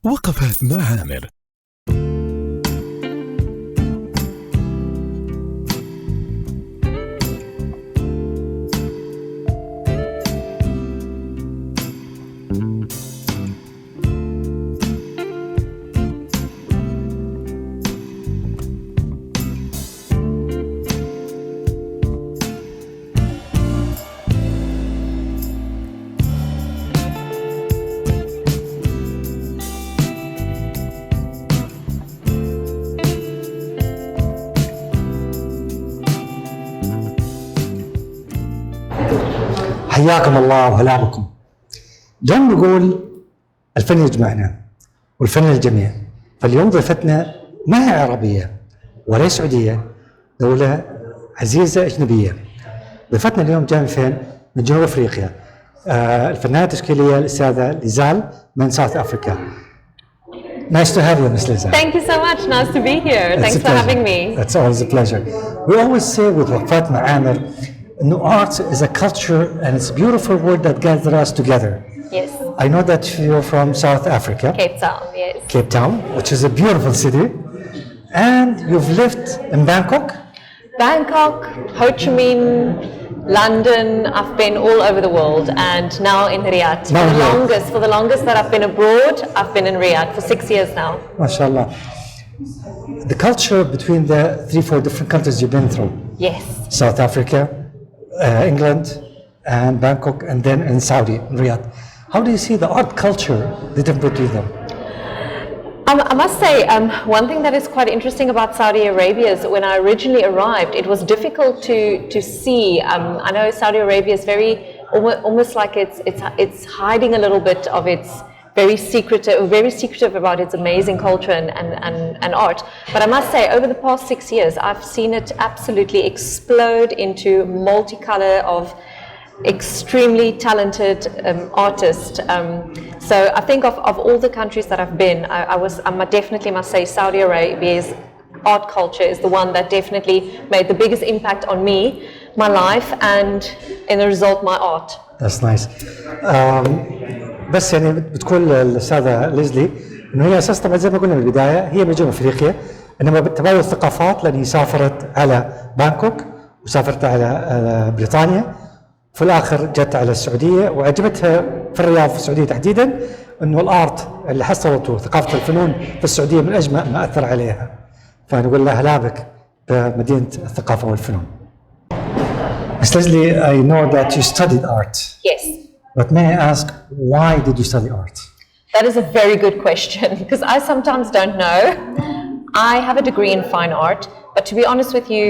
وقفات مع عامر. حياكم الله وهلا بكم. دائما نقول الفن يجمعنا والفن للجميع، فاليوم ضيفتنا ما هي عربية ولا سعودية، دولة عزيزة أجنبية. ضيفتنا اليوم جاية من فين؟ من جنوب أفريقيا. الفنانة التشكيلية الأستاذة ليزال من ساوث أفريقيا. Nice to have you, Miss Lizelle. Thank you so much. Nice to be here. Thanks for having me. It's always a pleasure. We always say with وقفات مع عامر no, art is a culture and it's a beautiful word that gathers us together. Yes. I know that you're from South Africa. Cape Town, yes. Cape Town, which is a beautiful city. And you've lived in Bangkok? Bangkok, Ho Chi Minh, London. I've been all over the world and now in Riyadh. For the longest that I've been abroad, I've been in Riyadh for 6 years now. MashaAllah. The culture between the 3-4 different countries you've been through. Yes. South Africa, England and Bangkok, and then in Saudi, in Riyadh. How do you see the art culture, the difference between them? I must say, one thing that is quite interesting about Saudi Arabia is when I originally arrived, it was difficult to see. I know Saudi Arabia is very, almost like it's hiding a little bit of its very secretive about its amazing culture and art. But I must say, over the past 6 years, I've seen it absolutely explode into multicolor of extremely talented artists. So I think of all the countries that I've been, I definitely must say Saudi Arabia's art culture is the one that definitely made the biggest impact on me, my life, and in the result, my art. That's nice. بس يعني بتقول الأستاذة ليزلي إنه هي أساس طبعا زي ما قلنا بالبداية هي من جنوب أفريقيا، إنما بالتبادل الثقافات لأني سافرت على بانكوك وسافرت على بريطانيا، في الآخر جت على السعودية وعجبتها في الرياض في السعودية تحديدا إنه الآرت اللي حصلته ثقافة الفنون في السعودية من أجمل ما أثر عليها، فنقول لها هلا بك بمدينة الثقافة والفنون. Miss Lizelle, I know that you studied art. Yes. But may I ask, why did you study art? That is a very good question because I sometimes don't know. I have a degree in fine art, but to be honest with you,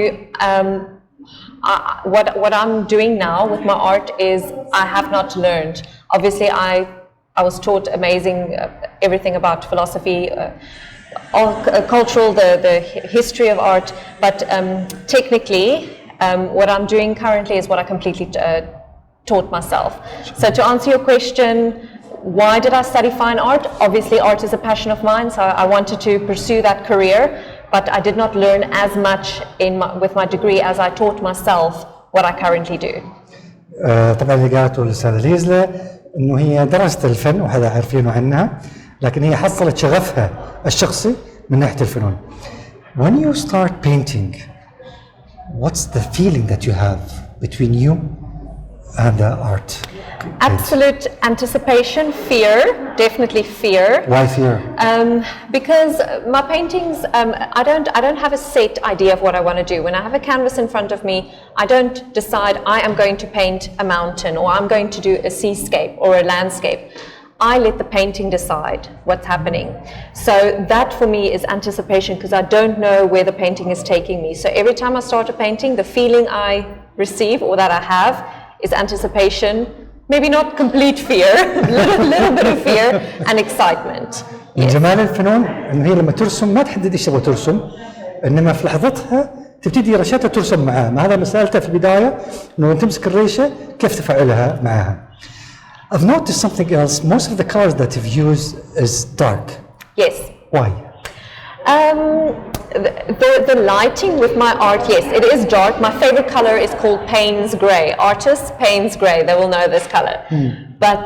what I'm doing now with my art is I have not learned. Obviously, I was taught amazing everything about philosophy, cultural, the history of art, but technically, what I'm doing currently is what I completely taught myself. So to answer your question, why did I study fine art? Obviously art is a passion of mine, so I wanted to pursue that career, but I did not learn as much with my degree as I taught myself what I currently do. طبعا اللي قالته الأستاذة ليزلي إنه هي درست الفن وهذا عارفينه عنها، لكن هي حصلت شغفها الشخصي من ناحية الفنون. When you start painting, what's the feeling that you have between you and the art? Absolute anticipation, fear, definitely fear. Why fear? Because my paintings, I don't have a set idea of what I want to do. When I have a canvas in front of me, I don't decide I am going to paint a mountain or I'm going to do a seascape or a landscape. I let the painting decide what's happening. So that for me is anticipation because I don't know where the painting is taking me. So every time I start a painting, the feeling I receive or that I have is anticipation, maybe not complete fear, a little bit of fear and excitement. من جمال الفنون إن هي لما ترسم ما تحدد إيش تبغى ترسم، إنما في لحظتها تبتدي رشاتها ترسم معها. ما هذا مسألتها في البداية إنه تمسك الريشة كيف تفعلها معها. I've noticed something else. Most of the colors that you've used is dark. Yes. Why? The lighting with my art, yes, it is dark. My favorite color is called Payne's Grey. Artists, Payne's Grey, they will know this color. But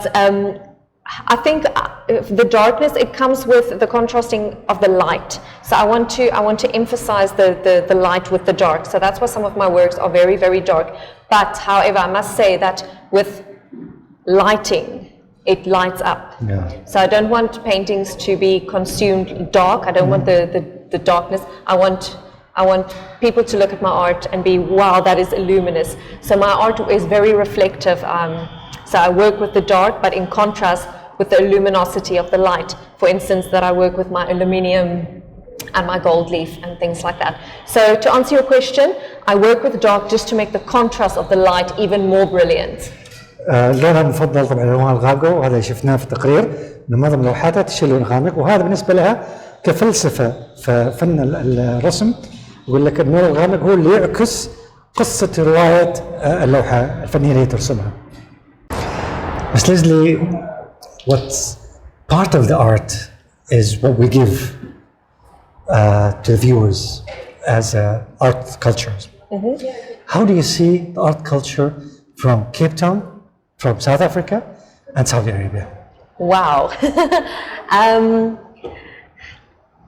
I think the darkness, it comes with the contrasting of the light. So I want to emphasize the light with the dark. So that's why some of my works are very, very dark. But however, I must say that with lighting, it lights up. Yeah. So I don't want paintings to be consumed dark. I don't want the darkness. I want people to look at my art and be, wow, that is luminous. So my art is very reflective. So I work with the dark, but in contrast with the luminosity of the light. For instance, that I work with my aluminium and my gold leaf and things like that. So to answer your question, I work with the dark just to make the contrast of the light even more brilliant. لونها المفضل طبعا الالوان الغامقه، وهذا شفناه في التقرير انه معظم لوحاتها تشيل لون غامق، وهذا بالنسبه لها كفلسفه في فن الرسم يقول لك النور الغامق هو اللي يعكس قصه روايه اللوحه الفنيه اللي هي ترسمها. بس ليزلي, what's part of the art is what we give to the viewers as art cultures. Mm-hmm. How do you see the art culture from Cape Town, from South Africa and Saudi Arabia? Wow.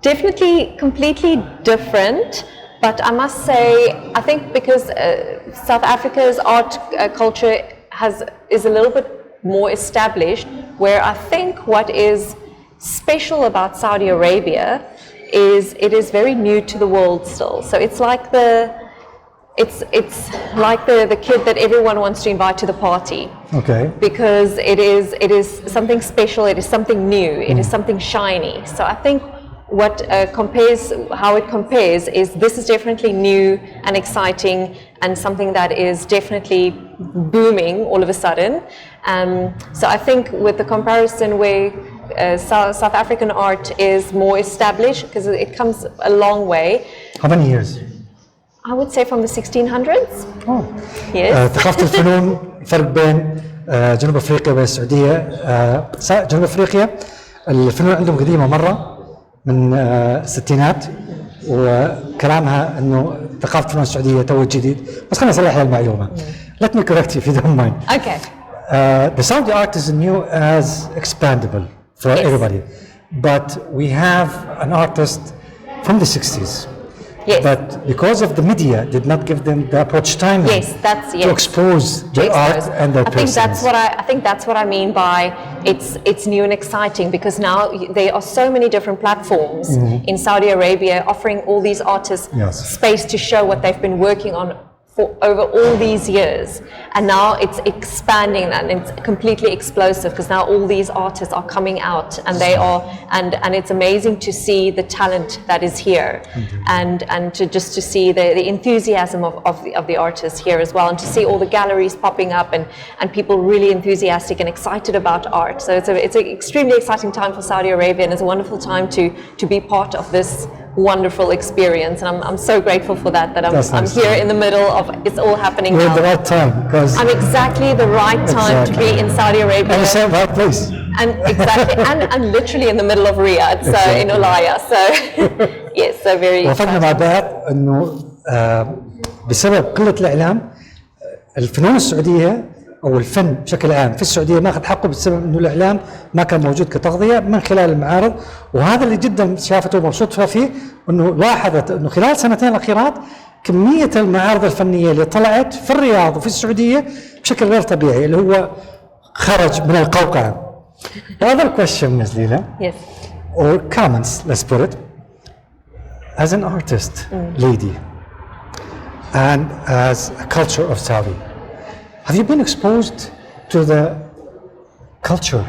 Definitely completely different, but I must say, I think because South Africa's art culture is a little bit more established, where I think what is special about Saudi Arabia is it is very new to the world still. So it's like the kid that everyone wants to invite to the party. Okay. Because it is something special, it is something new, it is something shiny. So I think how it compares is this is definitely new and exciting and something that is definitely booming all of a sudden. So I think with the comparison where South African art is more established because it comes a long way. How many years? I would say from the 1600s. Oh. Yes. ثقافة الفنون فرق بين جنوب أفريقيا والسعودية. جنوب أفريقيا الفنون عندهم قديمة مرة من الستينات، وكلامها إنه ثقافة الفنون السعودية تو جديد، بس خليني أصلح المعلومة. Let me correct you if you don't mind. Okay. The Saudi art is new as expandable for everybody, but we have an artist from the 60s. Yes. But because of the media did not give them the approach time to expose their art and their persons. I think that's what I mean by it's new and exciting, because now there are so many different platforms in Saudi Arabia offering all these artists space to show what they've been working on for over all these years, and now it's expanding and it's completely explosive because now all these artists are coming out and they are and it's amazing to see the talent that is here and to see the enthusiasm of the artists here as well, and to see all the galleries popping up and people really enthusiastic and excited about art. So it's an extremely exciting time for Saudi Arabia, and it's a wonderful time to be part of this wonderful experience, and I'm so grateful for that I'm here in the middle of it's all happening now. You're at the right time, because I'm exactly the right time to be in Saudi Arabia. And the right place. And exactly, and I'm literally in the middle of Riyadh, so in Ulaya, so yes, so very. وافقنا مع بعض انه بسبب قلة الاعلام الفنون السعودية او الفن بشكل عام في السعوديه ما اخذ حقه بسبب انه الاعلام ما كان موجود كتغطيه من خلال المعارض، وهذا اللي جدا شافته ومبسوط فيه انه لاحظت انه خلال السنتين الاخيرات كميه المعارض الفنيه اللي طلعت في الرياض وفي السعوديه بشكل غير طبيعي اللي هو خرج من القوقعه. Another question, Ms. Leela. Yes. Or comments, let's put it. As an artist, lady, and as a culture of Saudi, have you been exposed to the culture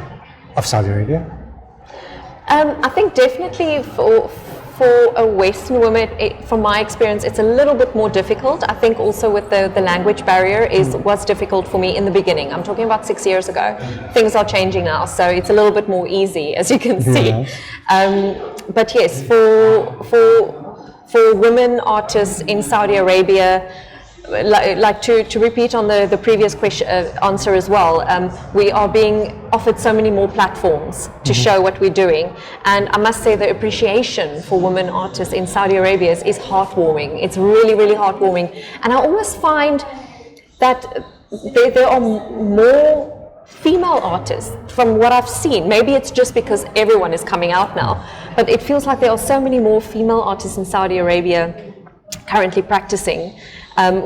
of Saudi Arabia? I think definitely for a Western woman, from my experience, it's a little bit more difficult. I think also with the language barrier was difficult for me in the beginning. I'm talking about 6 years ago. Things are changing now, so it's a little bit more easy, as you can see. But yes, for women artists in Saudi Arabia, like to repeat on the previous question, answer as well, we are being offered so many more platforms to show what we're doing, and I must say the appreciation for women artists in Saudi Arabia is heartwarming. It's really, really heartwarming, and I almost find that there are more female artists, from what I've seen, maybe it's just because everyone is coming out now, but it feels like there are so many more female artists in Saudi Arabia currently practicing,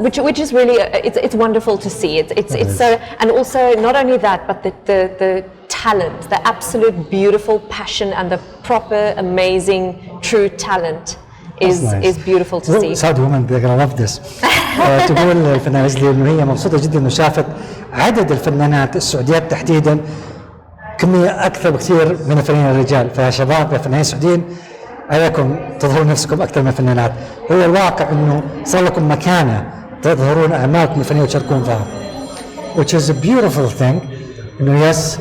which is really it's wonderful to see. It's so, and also not only that, but the talent, the absolute beautiful passion, and the proper, amazing, true talent is beautiful to see. Saudi women, they're gonna love this. تقول الفنانة ليزلي إنه هي مبسوطة جدا إنه شافت عدد الفنانات السعوديات تحديدا كمية أكثر بكثير من الفنانين الرجال. فيا شباب يا فنانين السعوديين، عليكم تظهرون نفسكم أكثر من الفنانات. هو الواقع إنه صار لكم مكانة تظهرون أعمالكم الفنية وتشاركون فيها. Which is a beautiful thing. إنه yes,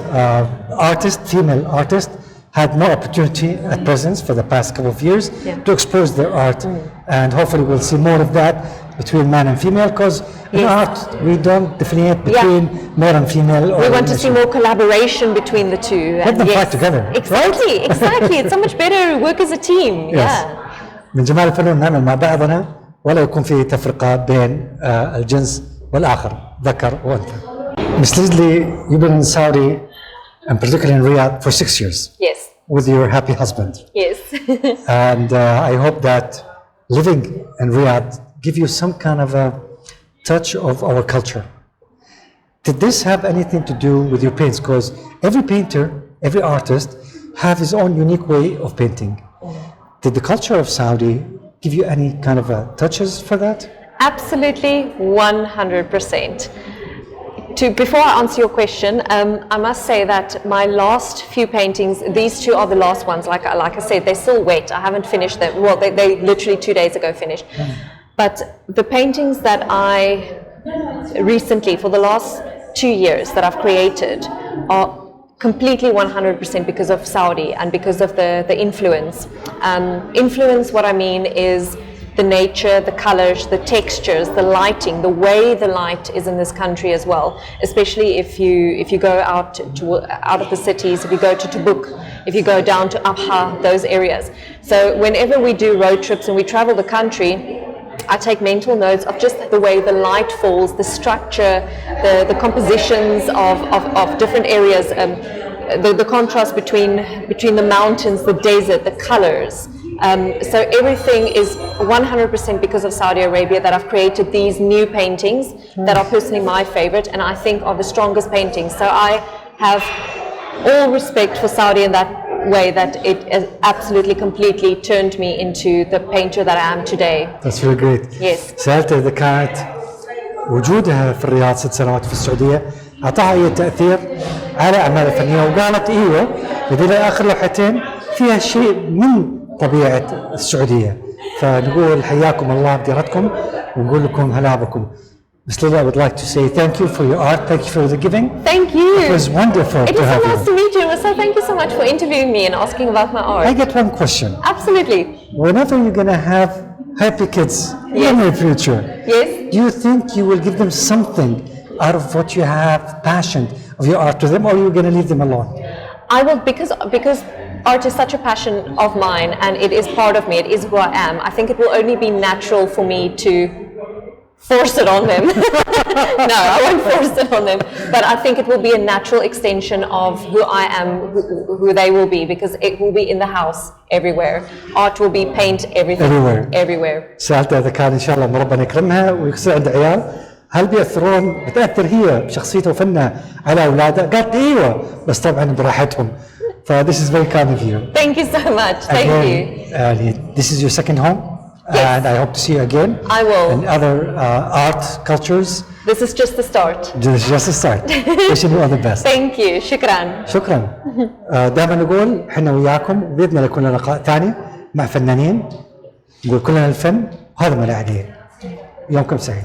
female artists had more opportunity at present for the past couple of years to expose their art, and hopefully we'll see more of that between man and female, because in art we don't differentiate between male and female. We want to see more collaboration between the two. Let them fight together. Exactly, right? exactly. It's so much better to work as a team. Yes. من جمال الفنون نعمل مع بعضنا ولا يكون في تفرقة بين الجنس والآخر، ذكر وأنثى. Miss Lizelle, you've been in Saudi, and particularly in Riyadh, for 6 years. Yes. With your happy husband. Yes. And I hope that living in Riyadh give you some kind of a touch of our culture. Did this have anything to do with your paints? Because every painter, every artist have his own unique way of painting. Did the culture of Saudi give you any kind of touches for that? Absolutely, 100%. Before I answer your question, I must say that my last few paintings, these two are the last ones. Like I said, they're still wet. I haven't finished them. Well, they literally 2 days ago finished. But the paintings that I recently, for the last 2 years that I've created, are completely 100% because of Saudi and because of the influence. Influence, what I mean is the nature, the colors, the textures, the lighting, the way the light is in this country as well. Especially if you go out of the cities, if you go to Tabuk, if you go down to Abha, those areas. So whenever we do road trips and we travel the country, I take mental notes of just the way the light falls, the structure, the compositions of different areas, the contrast between the mountains, the desert, the colors. So everything is 100% because of Saudi Arabia that I've created these new paintings that are personally my favorite, and I think are the strongest paintings. So I have all respect for Saudi in that way, that it has absolutely completely turned me into the painter that I am today. That's really great. Yes. سألت إذا كانت وجودها في الرياض 6 سنوات في السعودية أعطاها أي تأثير على أعمال الفنية، وقالت إيوه، بدل آخر لوحتين فيها شيء من طبيعة السعودية. فنقول حياكم الله بديرتكم ونقول لكم هلا بكم. Miss Lizelle, I would like to say thank you for your art, thank you for the giving. Thank you. It was wonderful to have you. It was so nice to meet you. So thank you so much for interviewing me and asking about my art. I get one question. Absolutely. Whenever you're going to have happy kids in the future, do you think you will give them something out of what you have, passion of your art to them, or you're going to leave them alone? I will, because art is such a passion of mine and it is part of me, it is who I am. I think it will only be natural for me to force it on them. No, I won't force it on them. But I think it will be a natural extension of who I am, who they will be, because it will be in the house everywhere. Art will be paint, everything. Everywhere. سألتها إذا كان إن شاء الله ربنا يكرمها ويصير عند عيال، هل بتأثر هي بشخصيتها وفنها على أولادها؟ قالت إيوه، بس طبعا براحتهم. This is very kind of you. Thank you so much. Thank you. This is your second home, and I hope to see you again. I will. And other art cultures. This is just the start. This is just the start. Wishing you all the best. Thank you. شكرا. شكرا. دائما نقول احنا وياكم، بإذن الله يكون لنا لقاء ثاني مع فنانين. نقول كلنا الفن وهذا ما لا عليه. يومكم سعيد.